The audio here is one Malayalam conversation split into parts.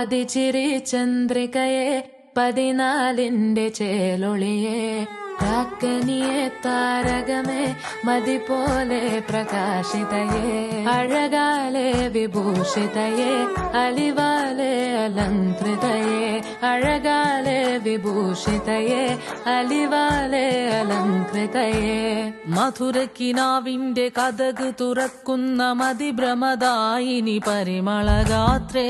ആദിചിരി ചന്ദ്രികയെ 14ന്റെ ചേലൊളിയെ കാക്കനിയെ താരകമേ മതി പോലെ പ്രകാശിതയെ അഴകാലെ വിഭൂഷിതയെ അലിവാലെ അലങ്കൃതയെ അഴകാലെ വിഭൂഷിതയെ അലിവാലെ അലങ്കൃതയെ മധുരക്കിനാവിന്റെ കഥക് തുറക്കുന്ന മതിഭ്രമദായിനി പരിമളഗാത്രേ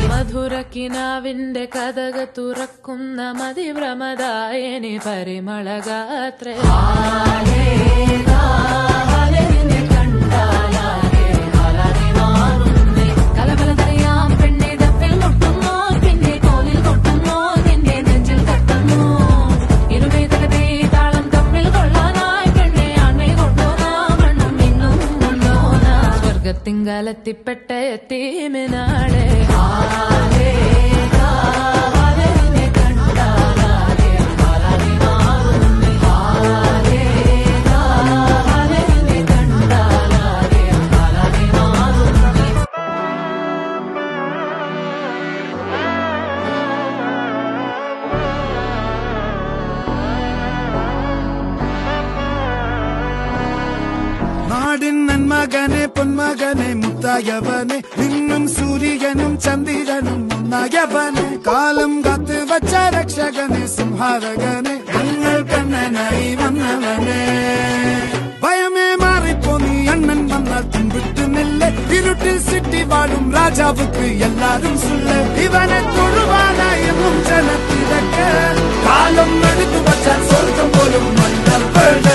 മധുരക്കിനാവിന്റെ കഥക് തുറക്കുന്ന മതിഭ്രമദായിനി പരിമളഗാത്രേ കലബലതറിയാം പെണ്ണെ ദഫിൽ മുട്ടുന്നു പിന്നെ കോലിൽ കൊട്ടുന്നു നിന്റെ നെഞ്ചിൽ തട്ടുന്നു ഇരുവേതകത്തെ താളം തമ്മിൽ കൊള്ളാനായി പെണ്ണെ ആണെ കൊണ്ടോനാ മണ്ണും ഇന്നും കൊണ്ടോനാ സ്വർഗത്തിങ്കലെത്തിപ്പെട്ട എത്തീമിനാളെ നാടിൻ നന്മകനെ പൊന്മകനെ മുത്തായവനെ നിന്നും സൂര്യനും ചന്ദ്രനും ഒന്നായവനെ കാലം കാത്ത് വച്ച രക്ഷകനെ സംഹാരകനെ ഞങ്ങൾ കണ്ണനായി വന്നവനെ ഭയമേ മാറിപ്പോ നീ അണ്ണൻ വന്നാൽ പിൻവിട്ടുന്നില്ല ഇരുട്ടിൽ സിറ്റി വാഴും രാജാവുക്ക് എല്ലാരും സുള്ള ഇവനെ തൊഴുവാനായി ജനത്തിരക്ക് കാലം എടുത്തു വച്ചാൽ സ്വർഗം പോലും മണ്ണപ്പേട്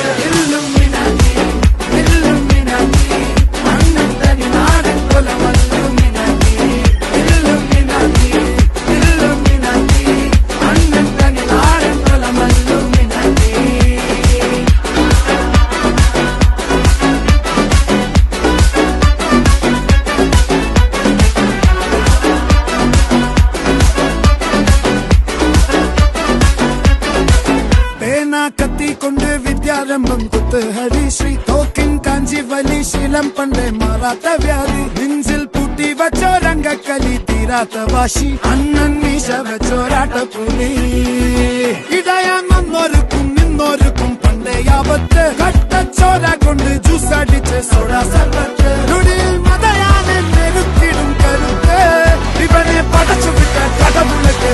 കത്തിക്കൊണ്ട് വിദ്യാരംഭം കുത്ത് ഹരിശ്രീ തോക്കിൻ കാഞ്ചി വലി ശീലം പണ്ടേ മാറാത്ത വ്യാധി നെഞ്ചിൽ പൂട്ടി വച്ചോരംഗക്കലി തീരാത്ത വാശി അണ്ണൻ മീശ വെച്ചോരാട്ട പുലി ഇടയാങ്ങൊന്നൊരുക്കും നിന്നൊരുക്കും പണ്ടേ ആപത്ത് കട്ടച്ചോര കൊണ്ട് ജ്യൂസ് അടിച്ച് സോഡാ സർവത്ത് നുടിയിൽ മതയാനെ നെരുക്കിടും കരുത്ത് ഇവനെ പടച്ചു വിട്ട കടമുളക്ക്